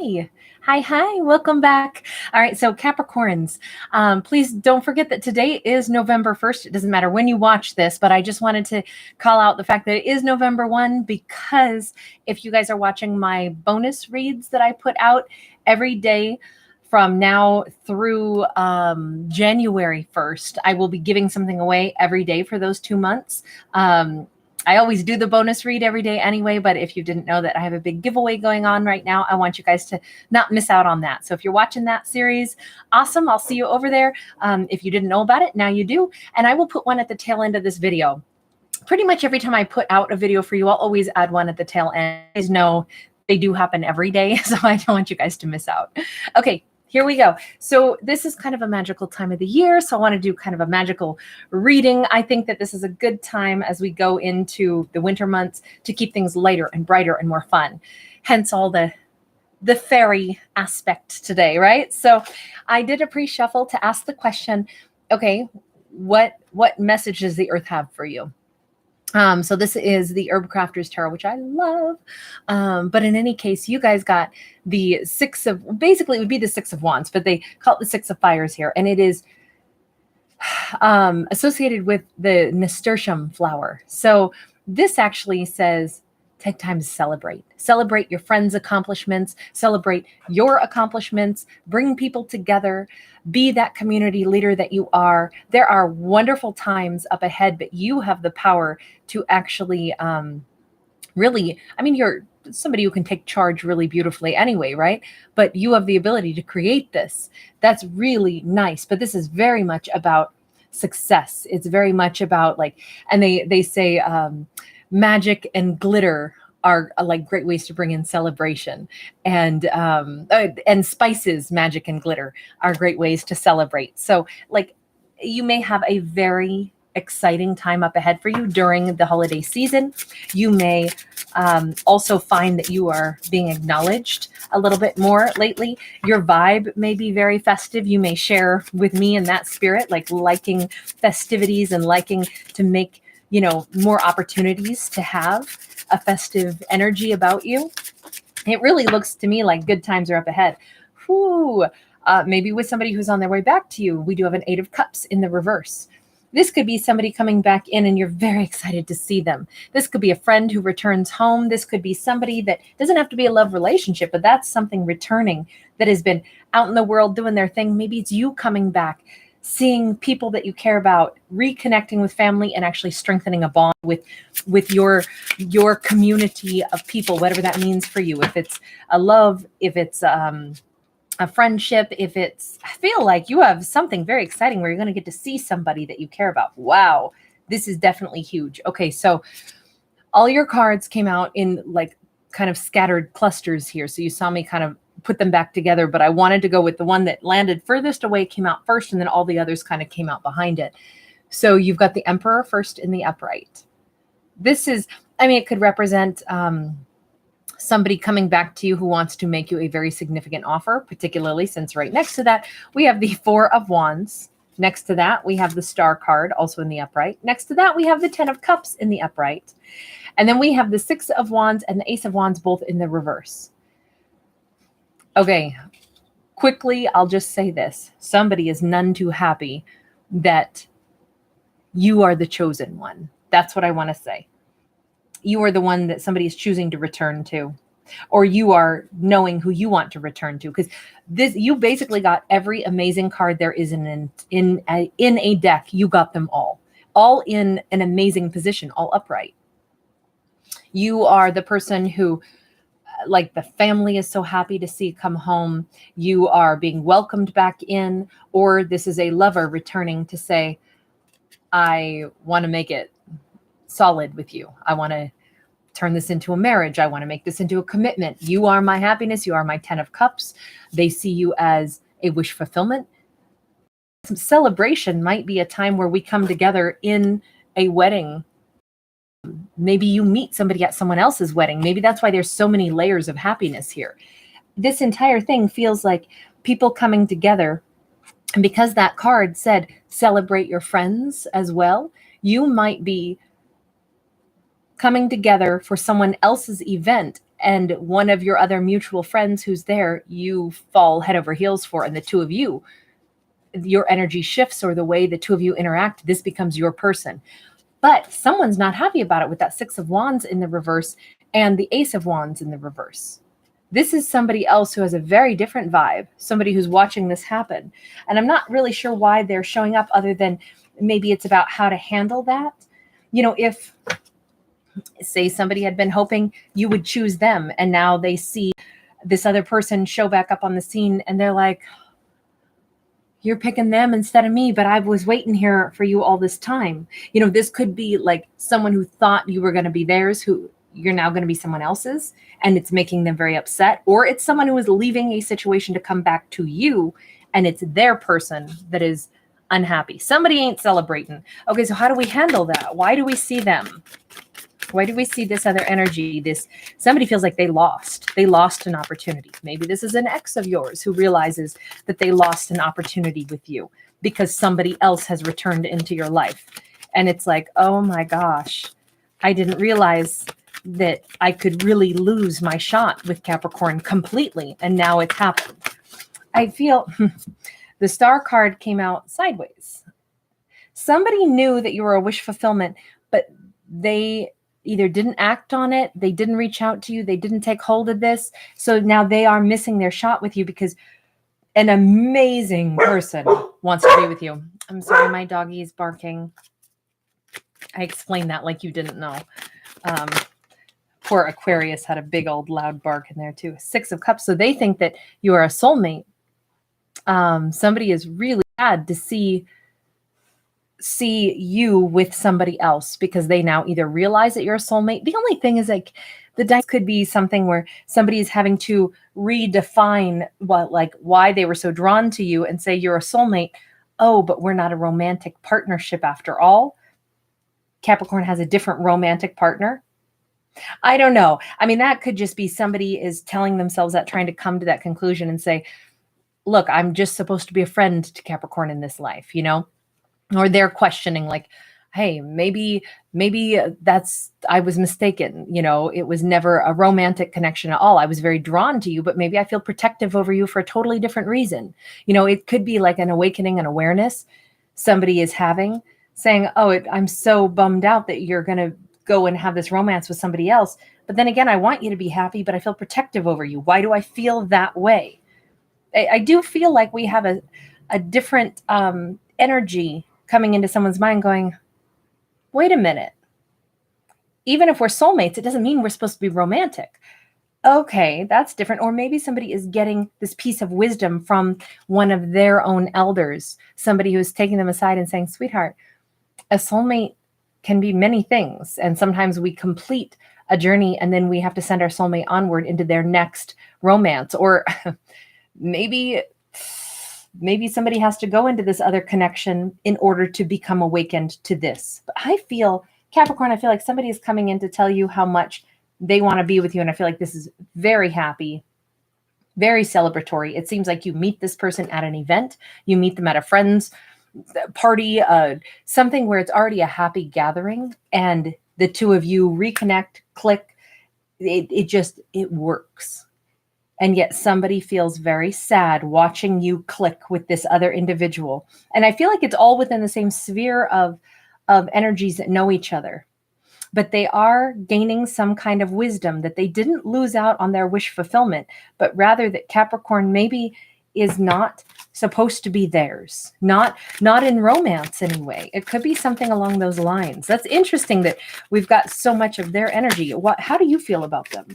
Hi. Hi. Welcome back. All right. So Capricorns, please don't forget that today is November 1st. It doesn't matter when you watch this, but I just wanted to call out the fact that it is November 1 because if you guys are watching my bonus reads that I put out every day from now through January 1st, I will be giving something away every day for those 2 months. I always do the bonus read every day anyway, but if you didn't know that I have a big giveaway going on right now, I want you guys to not miss out on that. So if you're watching that series, awesome. I'll see you over there. If you didn't know about it, now you do. And I will put one at the tail end of this video. Pretty much every time I put out a video for you, I'll always add one at the tail end. You guys know they do happen every day, so I don't want you guys to miss out. Okay. Here we go. So this is kind of a magical time of the year. So I want to do kind of a magical reading. I think that this is a good time as we go into the winter months to keep things lighter and brighter and more fun. Hence all the fairy aspect today, right? So I did a pre-shuffle to ask the question, okay, what message does the earth have for you? So this is the Herb Crafter's Tarot, which I love. But in any case, you guys got the basically it would be the Six of Wands, but they call it the Six of Fires here. And it is associated with the nasturtium flower. So this actually says, take time to celebrate. Celebrate your friends' accomplishments. Celebrate your accomplishments. Bring people together. Be that community leader that you are. There are wonderful times up ahead, but you have the power to actually really, I mean, you're somebody who can take charge really beautifully anyway, right? But you have the ability to create this. That's really nice. But this is very much about success. It's very much about and they say, magic and glitter are like great ways to bring in celebration, and spices, magic and glitter are great ways to celebrate. So you may have a very exciting time up ahead for you during the holiday season. You may also find that you are being acknowledged a little bit more lately. Your vibe may be very festive. You may share with me in that spirit, liking festivities and liking to make more opportunities to have a festive energy about you. It really looks to me like good times are up ahead. Whew. Maybe with somebody who's on their way back to you. We do have an Eight of Cups in the reverse. This could be somebody coming back in and you're very excited to see them. This could be a friend who returns home. This could be somebody that doesn't have to be a love relationship, but that's something returning that has been out in the world doing their thing. Maybe it's you coming back, seeing people that you care about, reconnecting with family, and actually strengthening a bond with your community of people, whatever that means for you. If it's a love, if it's a friendship, if it's, I feel like you have something very exciting where you're going to get to see somebody that you care about. Wow, this is definitely huge. Okay, so all your cards came out in kind of scattered clusters here. So you saw me kind of put them back together, but I wanted to go with the one that landed furthest away, came out first, and then all the others kind of came out behind it. So you've got the Emperor first in the upright. This is, it could represent somebody coming back to you who wants to make you a very significant offer, particularly since right next to that, we have the Four of Wands. Next to that, we have the Star card also in the upright. Next to that, we have the Ten of Cups in the upright. And then we have the Six of Wands and the Ace of Wands both in the reverse. Okay, quickly, I'll just say this. Somebody is none too happy that you are the chosen one. That's what I want to say. You are the one that somebody is choosing to return to, or you are knowing who you want to return to, because you basically got every amazing card there is in a deck. You got them all in an amazing position, all upright. You are the person who, the family is so happy to see come home. You are being welcomed back in, or this is a lover returning to say, I want to make it solid with you. I want to turn this into a marriage. I want to make this into a commitment. You are my happiness. You are my Ten of Cups. They see you as a wish fulfillment. Some celebration might be a time where we come together in a wedding. Maybe you meet somebody at someone else's wedding. Maybe that's why there's so many layers of happiness here. This entire thing feels like people coming together. And because that card said celebrate your friends as well, you might be coming together for someone else's event and one of your other mutual friends who's there, you fall head over heels for, and the two of you, your energy shifts, or the way the two of you interact, this becomes your person. But someone's not happy about it with that Six of Wands in the reverse and the Ace of Wands in the reverse. This is somebody else who has a very different vibe, somebody who's watching this happen. And I'm not really sure why they're showing up, other than maybe it's about how to handle that. You know, if, say, somebody had been hoping you would choose them, and now they see this other person show back up on the scene, and they're like, you're picking them instead of me, but I was waiting here for you all this time. You know, this could be like someone who thought you were going to be theirs, who you're now going to be someone else's, and it's making them very upset. Or it's someone who is leaving a situation to come back to you, and it's their person that is unhappy. Somebody ain't celebrating. Okay, so how do we handle that? Why do we see them? Why do we see this other energy? This somebody feels like they lost an opportunity. Maybe this is an ex of yours who realizes that they lost an opportunity with you because somebody else has returned into your life. And it's like, oh my gosh, I didn't realize that I could really lose my shot with Capricorn completely. And now it's happened. I feel the Star card came out sideways. Somebody knew that you were a wish fulfillment, but they either didn't act on it, they didn't reach out to you, they didn't take hold of this. So now they are missing their shot with you because an amazing person wants to be with you. I'm sorry, my doggy is barking. I explained that like you didn't know. Poor Aquarius had a big old loud bark in there too. Six of Cups. So they think that you are a soulmate. Somebody is really sad to see you with somebody else because they now either realize that you're a soulmate. The only thing is, like, the dice could be something where somebody is having to redefine why they were so drawn to you and say you're a soulmate. Oh, but we're not a romantic partnership after all. Capricorn has a different romantic partner. I don't know. I mean, that could just be somebody is telling themselves that, trying to come to that conclusion and say, look, I'm just supposed to be a friend to Capricorn in this life, you know? Or they're questioning, like, hey, maybe I was mistaken. You know, it was never a romantic connection at all. I was very drawn to you, but maybe I feel protective over you for a totally different reason. You know, it could be like an awakening, an awareness somebody is having, saying, oh, I'm so bummed out that you're going to go and have this romance with somebody else. But then again, I want you to be happy, but I feel protective over you. Why do I feel that way? I do feel like we have a different energy coming into someone's mind going, wait a minute. Even if we're soulmates, it doesn't mean we're supposed to be romantic. Okay, that's different. Or maybe somebody is getting this piece of wisdom from one of their own elders, somebody who is taking them aside and saying, sweetheart, a soulmate can be many things. And sometimes we complete a journey and then we have to send our soulmate onward into their next romance. Or maybe somebody has to go into this other connection in order to become awakened to this. But I feel, Capricorn, I feel like somebody is coming in to tell you how much they want to be with you. And I feel like this is very happy, very celebratory. It seems like you meet this person at an event. You meet them at a friend's party, something where it's already a happy gathering. And the two of you reconnect, click. It works. And yet somebody feels very sad watching you click with this other individual. And I feel like it's all within the same sphere of energies that know each other. But they are gaining some kind of wisdom that they didn't lose out on their wish fulfillment, but rather that Capricorn maybe is not supposed to be theirs. Not in romance anyway. It could be something along those lines. That's interesting that we've got so much of their energy. How do you feel about them?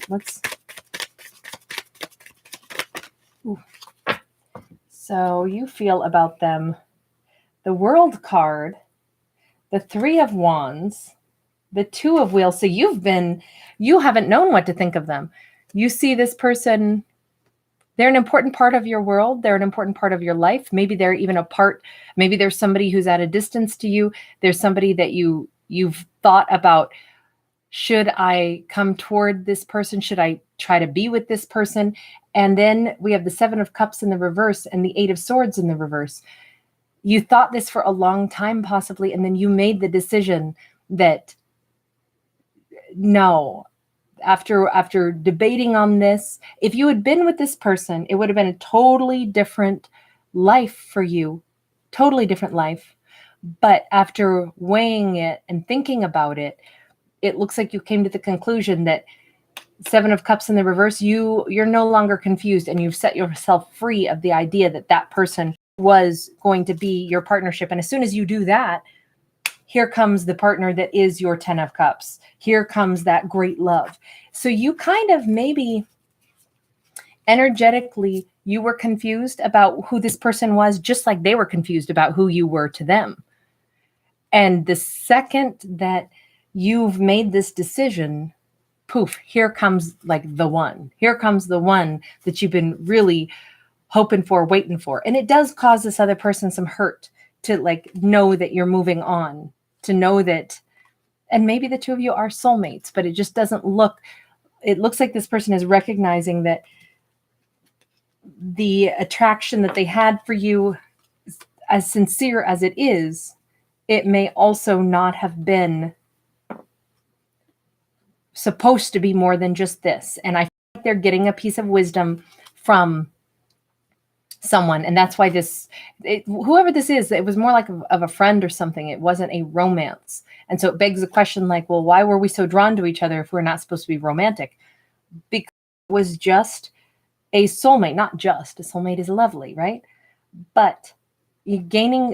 So you feel about them, the World card, the Three of Wands, the Two of Wheels. So you haven't known what to think of them. You see this person, they're an important part of your world. They're an important part of your life. Maybe they're even maybe there's somebody who's at a distance to you. There's somebody that you've thought about, should I come toward this person? Should I try to be with this person? And then we have the Seven of Cups in the reverse and the Eight of Swords in the reverse. You thought this for a long time, possibly, and then you made the decision that, no, after debating on this, if you had been with this person, it would have been a totally different life for you, totally different life. But after weighing it and thinking about it, it looks like you came to the conclusion that Seven of Cups in the reverse, you're no longer confused, and you've set yourself free of the idea that that person was going to be your partnership. And as soon as you do that, here comes the partner that is your 10 of Cups. Here comes that great love. So you kind of maybe energetically, you were confused about who this person was, just like they were confused about who you were to them. And the second that you've made this decision, poof, here comes like the one. Here comes the one that you've been really hoping for, waiting for. And it does cause this other person some hurt to like know that you're moving on, to know that, and maybe the two of you are soulmates, but it just doesn't look, it looks like this person is recognizing that the attraction that they had for you, as sincere as it is, it may also not have been supposed to be more than just this. And I feel like they're getting a piece of wisdom from someone. And that's why whoever this is, it was more like of a friend or something. It wasn't a romance. And so it begs the question like, well, why were we so drawn to each other if we're not supposed to be romantic? Because it was just a soulmate. Not just, a soulmate is lovely, right? But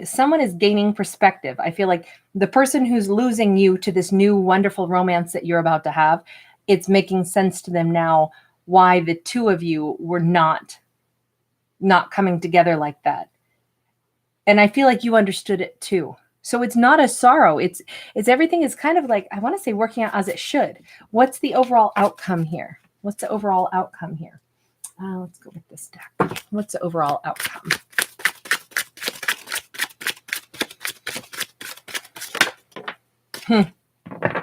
someone is gaining perspective. I feel like the person who's losing you to this new wonderful romance that you're about to have, it's making sense to them now why the two of you were not coming together like that. And I feel like you understood it too. So it's not a sorrow. It's everything is kind of like, I want to say, working out as it should. What's the overall outcome here? What's the overall outcome here? Let's go with this deck. What's the overall outcome?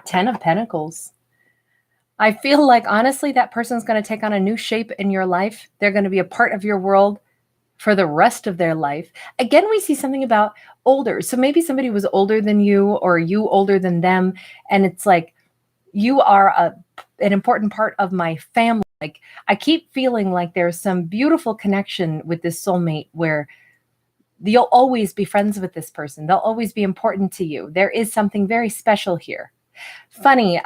Ten of Pentacles. I feel like, honestly, that person's going to take on a new shape in your life. They're going to be a part of your world for the rest of their life. Again, we see something about older. So maybe somebody was older than you, or you older than them. And it's like, you are an important part of my family. Like, I keep feeling like there's some beautiful connection with this soulmate where you'll always be friends with this person. They'll always be important to you. There is something very special here. Funny,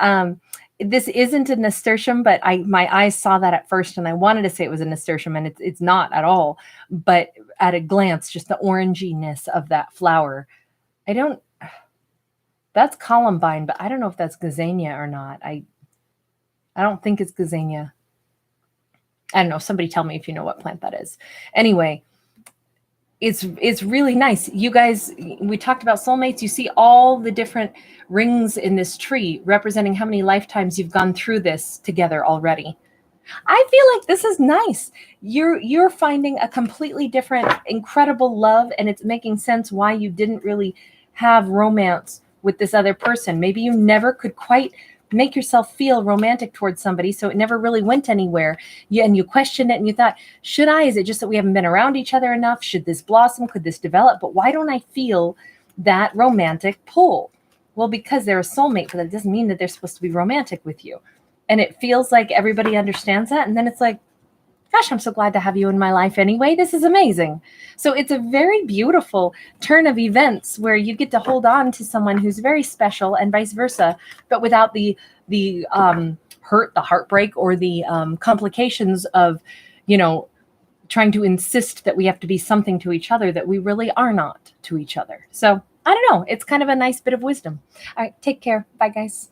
this isn't a nasturtium, but my eyes saw that at first, and I wanted to say it was a nasturtium, and it's not at all. But at a glance, just the oranginess of that flower. That's columbine, but I don't know if that's gazania or not. I don't think it's gazania. I don't know. Somebody tell me if you know what plant that is. Anyway, it's really nice. You guys, we talked about soulmates. You see all the different rings in this tree representing how many lifetimes you've gone through this together already. I feel like this is nice. You're finding a completely different, incredible love, and it's making sense why you didn't really have romance with this other person. Maybe you never could quite make yourself feel romantic towards somebody, so it never really went anywhere. And you questioned it, and you thought, should I? Is it just that we haven't been around each other enough? Should this blossom? Could this develop? But why don't I feel that romantic pull? Well, because they're a soulmate, but that doesn't mean that they're supposed to be romantic with you. And it feels like everybody understands that. And then it's like, gosh, I'm so glad to have you in my life anyway. This is amazing. So it's a very beautiful turn of events where you get to hold on to someone who's very special, and vice versa, but without the hurt, the heartbreak, or the complications of, trying to insist that we have to be something to each other that we really are not to each other. So I don't know. It's kind of a nice bit of wisdom. All right, take care. Bye, guys.